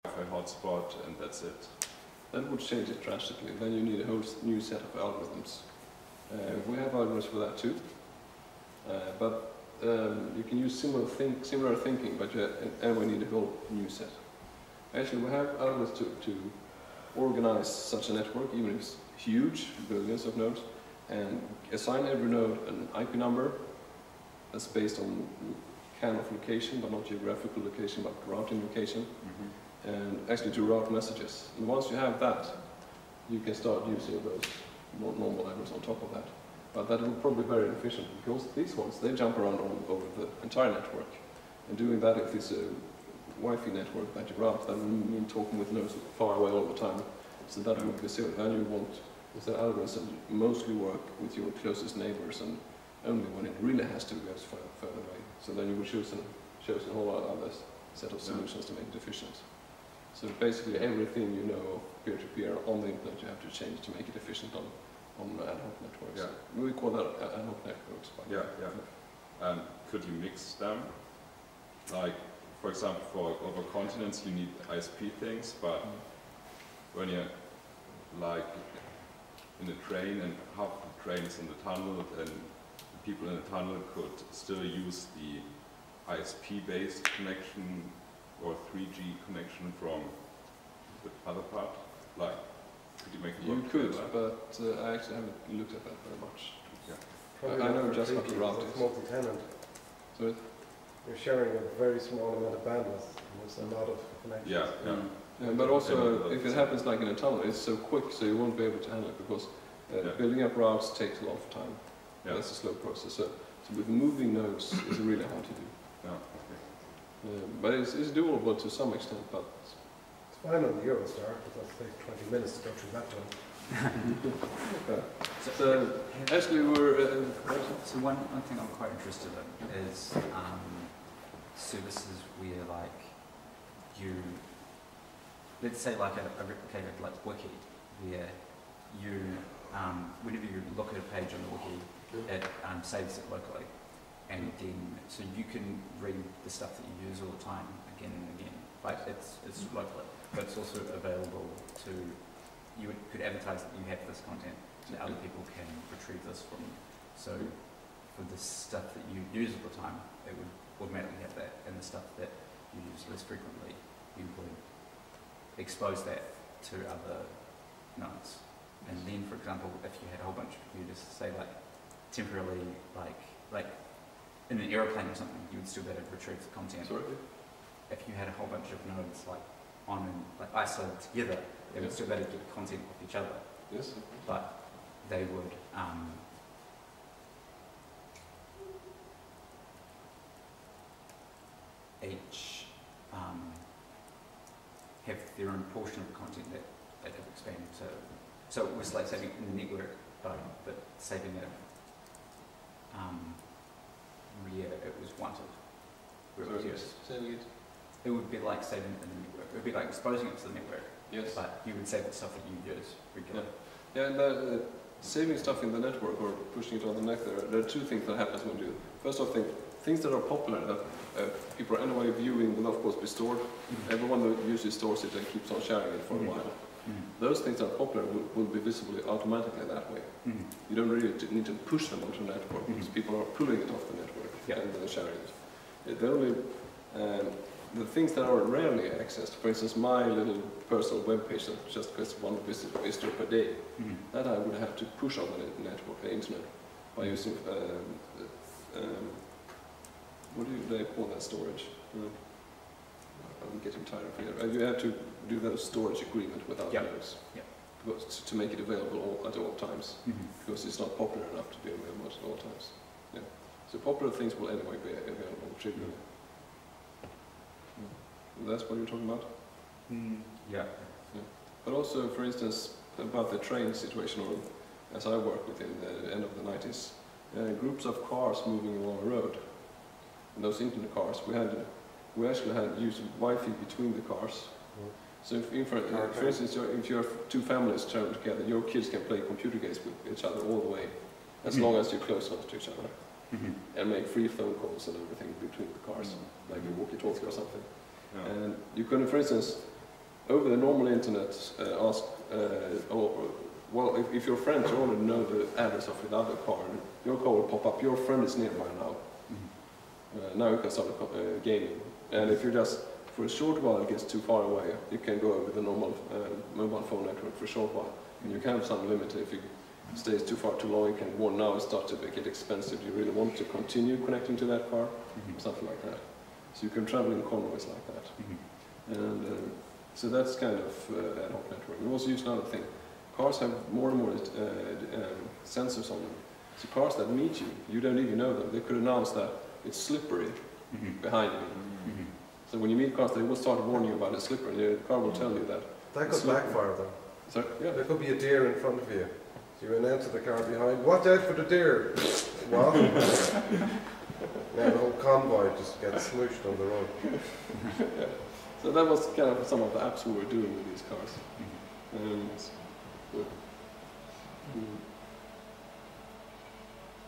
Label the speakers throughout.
Speaker 1: Wi-Fi hotspot, and that's it.
Speaker 2: That would change it drastically. Then you need a whole new set of algorithms. We have algorithms for that too, but you can use similar thinking, but we need a whole new set. Actually, we have algorithms to organize such a network, even if it's huge, billions of nodes, and assign every node an IP number that's based on kind of location, but not geographical location, but routing location, and actually to route messages. And once you have that, you can start using those normal algorithms on top of that. But that will probably be very inefficient, because these ones, they jump around all over the entire network. And doing that, if it's a Wi-Fi network that you route, that will mean talking with nodes far away all the time. So that would be silly. Then you want the algorithms that mostly work with your closest neighbors, and only when it really has to go further away. So then you would choose a whole other set of solutions to make it efficient. So basically everything you know of peer-to-peer on the internet you have to change to make it efficient on ad hoc networks.
Speaker 1: Yeah.
Speaker 2: We call that ad hoc networks.
Speaker 1: And could you mix them? Like, for example, for over continents you need ISP things, but when you're like in a train and half the train is in the tunnel, and the people in the tunnel could still use the ISP-based connection or 3G connection from the other part? Like, could you make it work?
Speaker 2: You could, but I actually haven't looked at that very much.
Speaker 3: Probably
Speaker 2: I know just how to route it.
Speaker 3: It's multi-tenant.
Speaker 2: So
Speaker 3: You're sharing a very small amount of bandwidth, and there's a lot of connections.
Speaker 2: Yeah, but also, if it happens like in a tunnel, it's so quick, so you won't be able to handle it, because building up routes takes a lot of time. That's a slow process. So with moving nodes, it's really hard to do. But it's doable to some extent. But
Speaker 3: it's fine on the Eurostar, because that takes 20 minutes to go through that tunnel.
Speaker 2: So actually, we're.
Speaker 4: So one thing I'm quite interested in is services where, like, you, let's say like a replicated like wiki, where you whenever you look at a page on the wiki, it saves it locally, and then so you can read the stuff that you use all the time again and again. Like it's locally, but it's also available to you could advertise that you have this content, so that other people can retrieve this from you. So for the stuff that you use all the time, it would automatically have that, and the stuff that you use less frequently, you would expose that to other nodes. And then, for example, if you had a whole bunch of computers, say like temporarily, like in an aeroplane or something, you would still be able to retrieve the content.
Speaker 2: Sorry?
Speaker 4: If you had a whole bunch of nodes like on and like isolated together, they would still be able to get content off each other.
Speaker 2: Yes.
Speaker 4: But they would each have their own portion of the content that they have expanded to. So it was like saving in the network, but saving it where it was wanted. Where it was used. It would be like saving it in the network. It would be like exposing it to the network.
Speaker 2: Yes.
Speaker 4: But you would save the stuff that you use regularly.
Speaker 2: Yeah, and saving stuff in the network or pushing it on the network, there are two things that happens when you do. First off, things that are popular that people are anyway viewing will of course be stored. Everyone that usually stores it and keeps on sharing it for a while. Those things that are popular will be visible automatically that way. You don't really need to push them onto the network, because people are pulling it off the network and then sharing it. The things that are rarely accessed, for instance, my little personal web page that just gets one visitor per day, that I would have to push on the network, the internet, by using what do they call that storage? I'm getting tired of it. You have to do the storage agreement with other nodes to make it available at all times, because it's not popular enough to be available at all times. So popular things will anyway be available trivially. That's what you're talking about? But also, for instance, about the train situation, or as I worked with in the end of the 90s, groups of cars moving along a road. And those internet cars, we actually had used Wi-Fi between the cars. So for instance, if you have two families traveling together, your kids can play computer games with each other all the way, as long as you're close enough to each other, and make free phone calls and everything between the cars, like a walkie-talkie or something. And you can, for instance, over the normal internet, ask, well, if your friends already know the address of the other car, your car will pop up, your friend is nearby now. Now you can start gaming. And if you're just, for a short while it gets too far away, you can go over the normal mobile phone network for a short while. And you can have some limit. If you stay too far too long, you can warn now it starts to get expensive. You really want to continue connecting to that car, something like that. So you can travel in convoys like that. And so that's kind of ad hoc network. We also use another thing. Cars have more and more sensors on them. So cars that meet you, you don't even know them. They could announce that it's slippery behind you. So when you meet cars, they will start warning you about it's slippery. The car will tell you that.
Speaker 3: That could backfire though.
Speaker 2: So, yeah.
Speaker 3: There could be a deer in front of you. So you announce to the car behind, watch out for the deer. What? Yeah, the whole convoy just gets smooshed on the road.
Speaker 2: Yeah. So that was kind of some of the apps we were doing with these cars.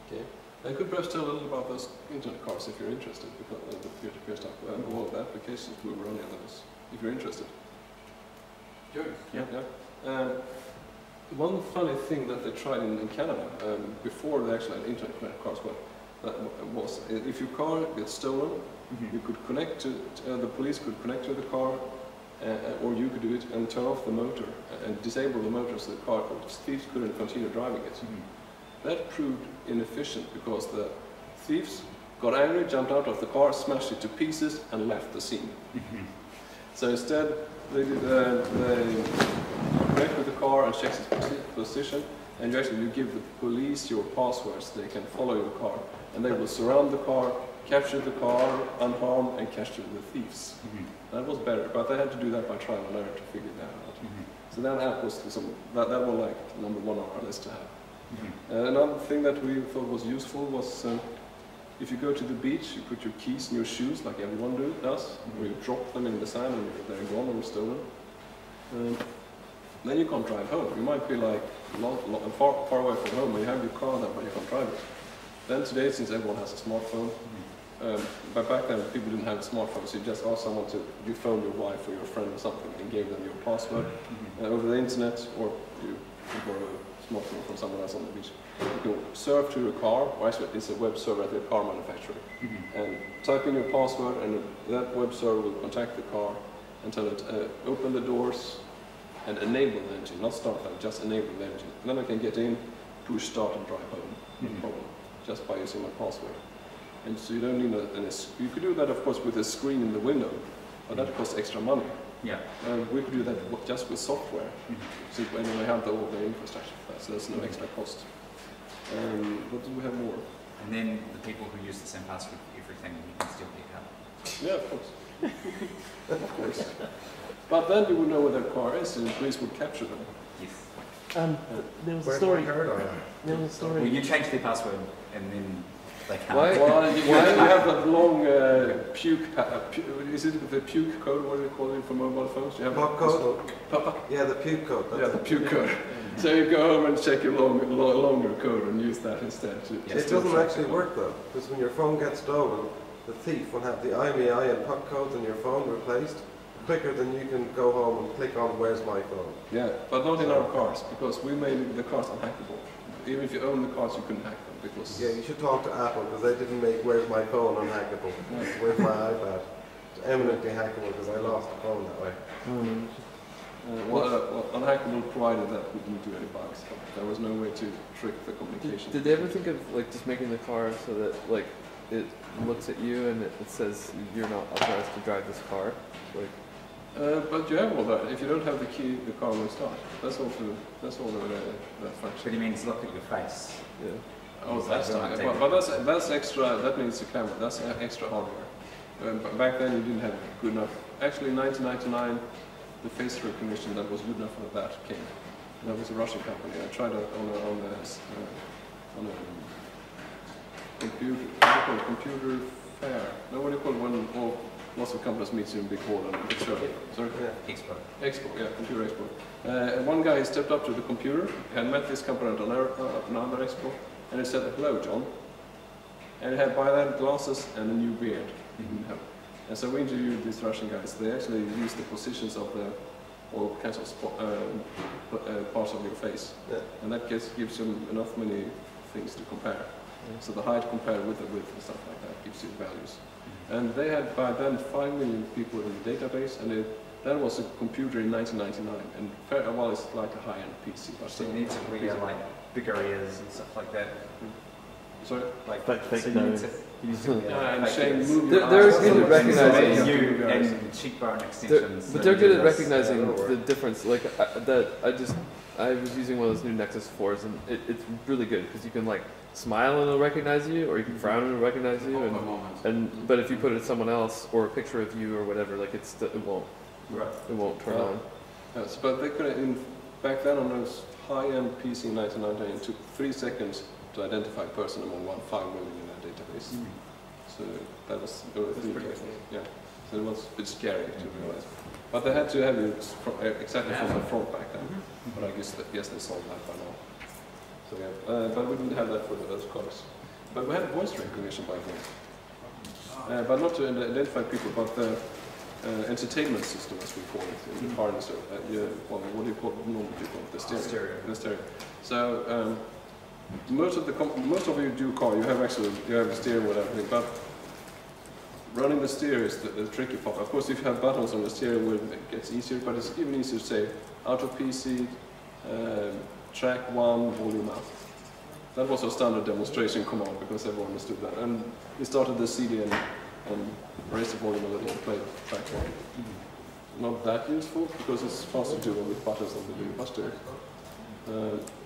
Speaker 2: Okay. I could perhaps tell a little about those internet cars if you're interested, because the peer-to-peer stuff and all of the applications we were running on those, if you're interested.
Speaker 4: Sure.
Speaker 2: Yeah. One funny thing that they tried in Canada, before they actually had internet connected cars, was if your car gets stolen, you could connect to, the police could connect to the car, or you could do it and turn off the motor and disable the motor so the car, thieves couldn't continue driving it. That proved inefficient because the thieves got angry, jumped out of the car, smashed it to pieces and left the scene. So instead they connect with the car and check its position, and you give the police your passwords. They can follow your car and they will surround the car, capture the car unharmed and capture the thieves. That was better, but they had to do that by trial and error to figure that out. So that app was that was like #1 on our list to have. Another thing that we thought was useful was if you go to the beach, you put your keys in your shoes like everyone does, or you drop them in the sand and they're gone or stolen. Then you can't drive home. You might be like far away from home and you have your car there but you can't drive it. Then today, since everyone has a smartphone, but back then people didn't have smartphones, so you just asked someone to, you phoned your wife or your friend or something and gave them your password over the internet, or you borrow a smartphone from someone else on the beach. You can serve to your car, or actually it's a web server at the car manufacturer, and type in your password and that web server will contact the car and tell it, open the doors and enable the engine, not start them, just enable the engine. And then I can get in, push start and drive home, no problem, just by using my password. And so you don't need you could do that of course with a screen in the window, but that costs extra money.
Speaker 4: Yeah.
Speaker 2: We could do that just with software. So when we have all the infrastructure for that, so there's no extra cost. What do we have more?
Speaker 4: And then the people who use the same password for everything, you can still get help.
Speaker 2: Yeah, of course. Of course. But then you would know where their car is, and the police would capture them.
Speaker 4: Yes.
Speaker 5: There was a story.
Speaker 3: There was a story.
Speaker 4: Well, you change their password and then they can't.
Speaker 2: Why you have that long is it the puke code? What do they call it for mobile phones? You have
Speaker 3: Pop code?
Speaker 2: Yeah,
Speaker 3: the puke code.
Speaker 2: Yeah, the puke code. So you go home and check your longer code and use that instead.
Speaker 3: It doesn't actually work though, because when your phone gets stolen, the thief will have the IMEI and pop codes on your phone replaced quicker than you can go home and click on where's my phone.
Speaker 2: Yeah, but not in our cars, because we made the cars unhackable. Even if you own the cars, you couldn't hack them because. Yeah,
Speaker 3: you should talk to Apple because they didn't make where's my phone unhackable. Where's my iPad? It's eminently hackable because I lost the phone that way.
Speaker 2: Unhackable provided that we didn't do any bugs, but there was no way to trick the communication.
Speaker 5: Did they ever think of like just making the car so that like it looks at you and it says you're not authorized to drive this car? Like.
Speaker 2: But you have all that. If you don't have the key, the car won't start. That's all that function.
Speaker 4: But it means look at your face.
Speaker 2: Yeah. Oh, that's but that's extra. That means the camera. That's extra hardware. But back then you didn't have good enough. Actually, in 1999, the face recognition that was good enough for that came. That was a Russian company. I tried it on a computer. What do you call it? Computer fair. No, what do you call it when lots of companies meet in a big hall and a big show. Sorry?
Speaker 4: Yeah.
Speaker 2: Expo, yeah, computer expo. One guy stepped up to the computer and met this company at another expo, and he said, "Hello, John." And he had by then glasses and a new beard. And so we interviewed these Russian guys. They actually used the positions of the or cancels parts of your face.
Speaker 3: Yeah.
Speaker 2: And that gives you enough many things to compare. So the height compared with the width and stuff like that gives you values. And they had by then 5 million people in the database, and that was a computer in 1999. And well, it's like a high-end PC. But
Speaker 4: So you need to wear like bigger ears and stuff like that.
Speaker 2: Sorry?
Speaker 4: Like
Speaker 5: Fake
Speaker 4: so
Speaker 5: nose.
Speaker 4: you need to wear
Speaker 2: and
Speaker 4: fake
Speaker 2: Shane,
Speaker 4: ears.
Speaker 2: move your
Speaker 5: They're
Speaker 2: eyes.
Speaker 5: good at recognizing
Speaker 4: you and cheekbone extensions.
Speaker 5: But they're good at
Speaker 4: That's,
Speaker 5: recognizing
Speaker 4: or-
Speaker 5: the difference. Like I was using one of those new Nexus 4s, and it's really good because you can like smile and it'll recognize you, or you can frown and it'll recognize you. But if you put it someone else or a picture of you or whatever, like it won't turn on.
Speaker 2: Yes, but they could back then on those high-end PC in 1999, it took 3 seconds to identify a person among 5 million in their database. So that was yeah. So it was a bit scary to realize. But they had to have it exactly from the front back then. But I guess they solved that by now. So yeah, but we didn't have that for those cars. But we had voice recognition by the way. But not to identify people, but the entertainment system, as we call it in the car industry. Well, what do you call it? Normal people, the stereo. The stereo. So most of your dual car, you have a stereo with everything, but running the stereo is the tricky part. Of course, if you have buttons on the stereo, it gets easier, but it's even easier to say auto PC, track 1, volume up. That was a standard demonstration command because everyone understood that. And we started the CD and raised the volume a little and played track 1. Not that useful because it's fast to do with buttons on the bus stereo.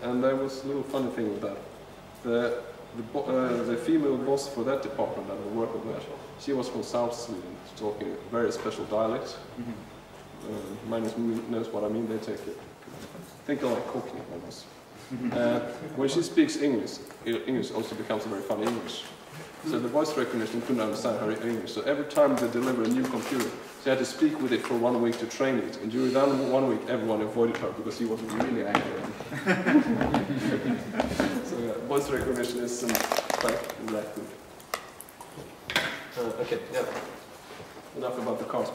Speaker 2: And there was a little funny thing with that. The female boss for that department that we worked with that, she was from South Sweden, talking a very special dialect. Minus knows what I mean, they take it. Think of like Cockney almost. When she speaks English, English also becomes a very funny English. So the voice recognition couldn't understand her English. So every time they deliver a new computer, she had to speak with it for 1 week to train it. And during that 1 week, everyone avoided her because she was really angry. So yeah, voice recognition is quite good. Okay, yeah. Enough about the cars.